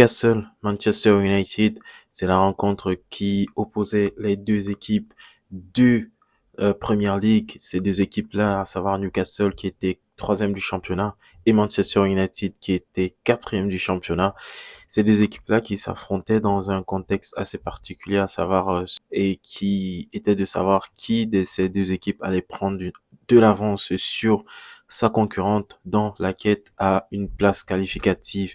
Newcastle, Manchester United, c'est la rencontre qui opposait les deux équipes de Premier League. Ces deux équipes-là, à savoir Newcastle qui était troisième du championnat et Manchester United qui était quatrième du championnat. Ces deux équipes-là qui s'affrontaient dans un contexte assez particulier, à savoir et qui était de savoir qui de ces deux équipes allait prendre de l'avance sur sa concurrente dans la quête à une place qualificative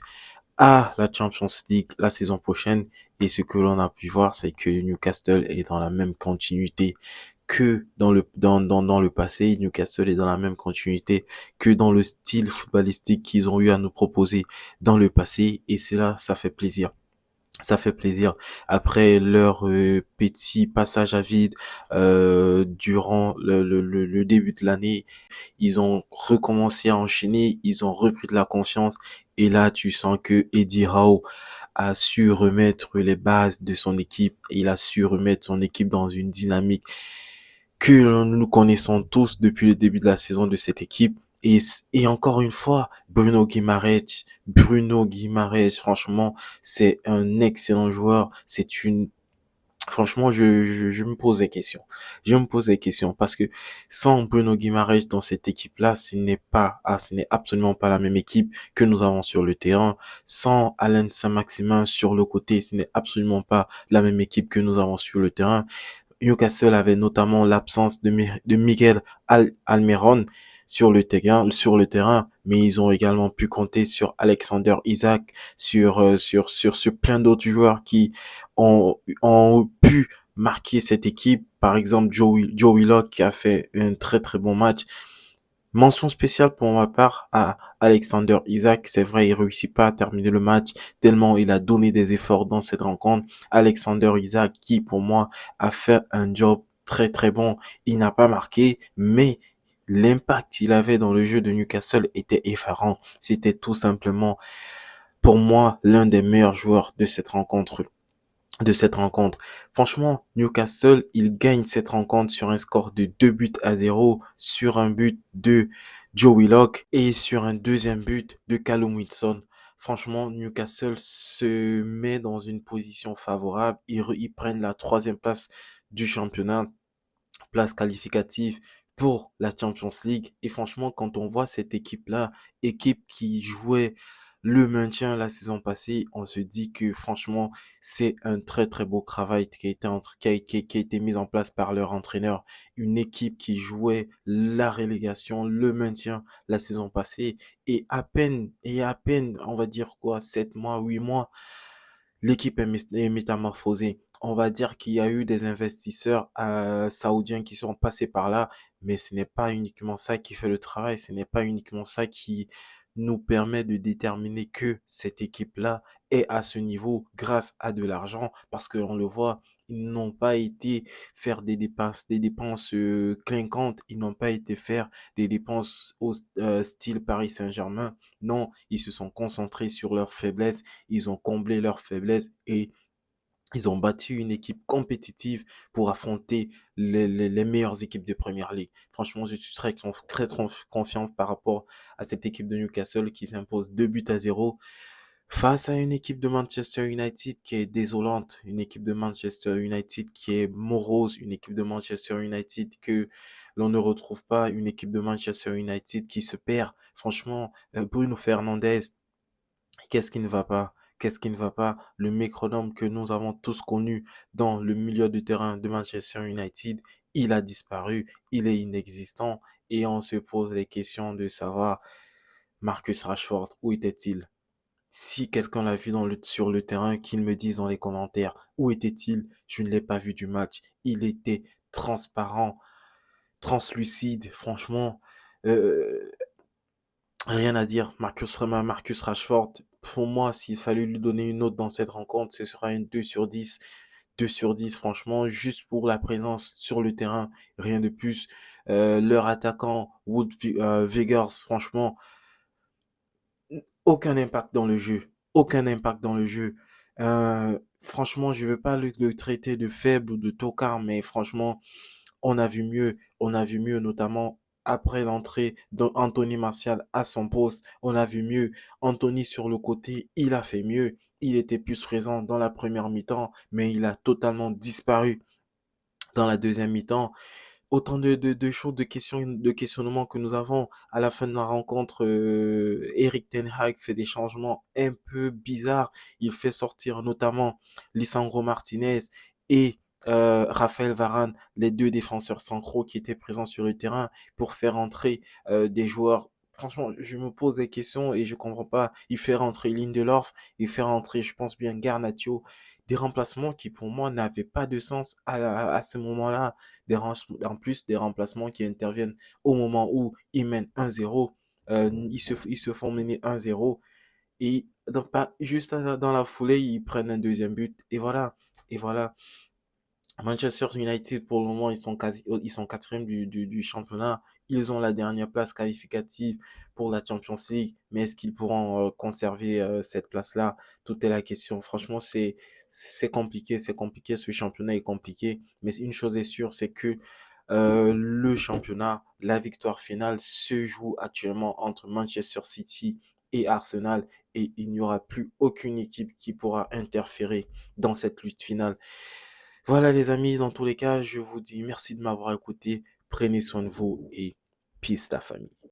à la Champions League la saison prochaine. Et ce que l'on a pu voir, c'est que Newcastle est dans la même continuité que dans le passé. Newcastle est dans la même continuité que dans le style footballistique qu'ils ont eu à nous proposer dans le passé. Et cela, ça fait plaisir. Ça fait plaisir. Après leur petit passage à vide durant le début de l'année, ils ont recommencé à enchaîner, ils ont repris de la confiance. Et là, tu sens que Eddie Howe a su remettre les bases de son équipe. Il a su remettre son équipe dans une dynamique que nous connaissons tous depuis le début de la saison de cette équipe. Et encore une fois, Bruno Guimaraes, franchement, c'est un excellent joueur. Franchement, je me pose des questions. Je me pose des questions parce que sans Bruno Guimaraes dans cette équipe-là, ce n'est absolument pas la même équipe que nous avons sur le terrain. Sans Alain Saint-Maximin sur le côté, ce n'est absolument pas la même équipe que nous avons sur le terrain. Newcastle avait notamment l'absence de Miguel Almiron sur le terrain, mais ils ont également pu compter sur Alexander Isak, sur plein d'autres joueurs qui ont pu marquer cette équipe. Par exemple, Joe Willock qui a fait un très très bon match. Mention spéciale pour ma part à Alexander Isak. C'est vrai, il réussit pas à terminer le match tellement il a donné des efforts dans cette rencontre. Alexander Isak qui, pour moi, a fait un job très très bon. Il n'a pas marqué, mais l'impact qu'il avait dans le jeu de Newcastle était effarant. C'était tout simplement, pour moi, l'un des meilleurs joueurs de cette rencontre. Franchement, Newcastle, il gagne cette rencontre sur un score de 2 buts à 0, sur un but de Joe Willock et sur un deuxième but de Callum Wilson. Franchement, Newcastle se met dans une position favorable. Ils prennent la troisième place du championnat, place qualificative pour la Champions League. Et franchement, quand on voit cette équipe-là, équipe qui jouait le maintien la saison passée, on se dit que franchement, c'est un très très beau travail qui a été mis en place par leur entraîneur. Une équipe qui jouait la relégation, le maintien la saison passée. Et à peine, on va dire quoi, 7 mois, 8 mois, l'équipe est métamorphosée. On va dire qu'il y a eu des investisseurs saoudiens qui sont passés par là, mais ce n'est pas uniquement ça qui fait le travail, ce n'est pas uniquement ça qui nous permet de déterminer que cette équipe-là est à ce niveau grâce à de l'argent, parce qu'on le voit, ils n'ont pas été faire des dépenses clinquantes, ils n'ont pas été faire des dépenses au style Paris Saint-Germain. Non, ils se sont concentrés sur leurs faiblesses, ils ont comblé leurs faiblesses et ils ont battu une équipe compétitive pour affronter les meilleures équipes de Première Ligue. Franchement, je suis très confiant par rapport à cette équipe de Newcastle qui s'impose 2 buts à 0 face à une équipe de Manchester United qui est désolante, une équipe de Manchester United qui est morose, une équipe de Manchester United que l'on ne retrouve pas, une équipe de Manchester United qui se perd. Franchement, Bruno Fernandes, qu'est-ce qui ne va pas? Qu'est-ce qui ne va pas? Le métronome que nous avons tous connu dans le milieu de terrain de Manchester United, il a disparu, il est inexistant et on se pose les questions de savoir Marcus Rashford, où était-il? Si quelqu'un l'a vu sur le terrain, qu'il me dise dans les commentaires, où était-il? Je ne l'ai pas vu du match. Il était transparent, translucide, franchement. Euh, Rien à dire. Marcus Rashford, pour moi, s'il fallait lui donner une note dans cette rencontre, ce sera une 2 sur 10. 2 sur 10, franchement, juste pour la présence sur le terrain, rien de plus. Leur attaquant, Vegas, franchement, aucun impact dans le jeu. Aucun impact dans le jeu. Franchement, je ne veux pas le traiter de faible ou de tocard, mais franchement, on a vu mieux. On a vu mieux, notamment après l'entrée d'Anthony Martial à son poste. On a vu mieux. Anthony sur le côté, il a fait mieux. Il était plus présent dans la première mi-temps, mais il a totalement disparu dans la deuxième mi-temps. Autant de choses, de questionnements que nous avons. À la fin de la rencontre, Eric Ten Hag fait des changements un peu bizarres. Il fait sortir notamment Lisandro Martinez et Raphaël Varane, les deux défenseurs centraux qui étaient présents sur le terrain, pour faire entrer des joueurs. Franchement, je me pose des questions et je comprends pas. Il fait rentrer Lindelof, il fait rentrer, je pense bien, Garnacho. Des remplacements qui, pour moi, n'avaient pas de sens à ce moment-là. En plus, des remplacements qui interviennent au moment où ils mènent 1-0. Ils se font mener 1-0. Et donc, pas, juste dans la foulée, ils prennent un deuxième but. Et voilà. Et voilà. Manchester United, pour le moment, ils sont quatrième du championnat. Ils ont la dernière place qualificative pour la Champions League. Mais est-ce qu'ils pourront conserver cette place-là? Tout est la question. Franchement, c'est compliqué. C'est compliqué. Ce championnat est compliqué. Mais une chose est sûre, c'est que le championnat, la victoire finale se joue actuellement entre Manchester City et Arsenal. Et il n'y aura plus aucune équipe qui pourra interférer dans cette lutte finale. Voilà les amis, dans tous les cas, je vous dis merci de m'avoir écouté. Prenez soin de vous et peace la famille.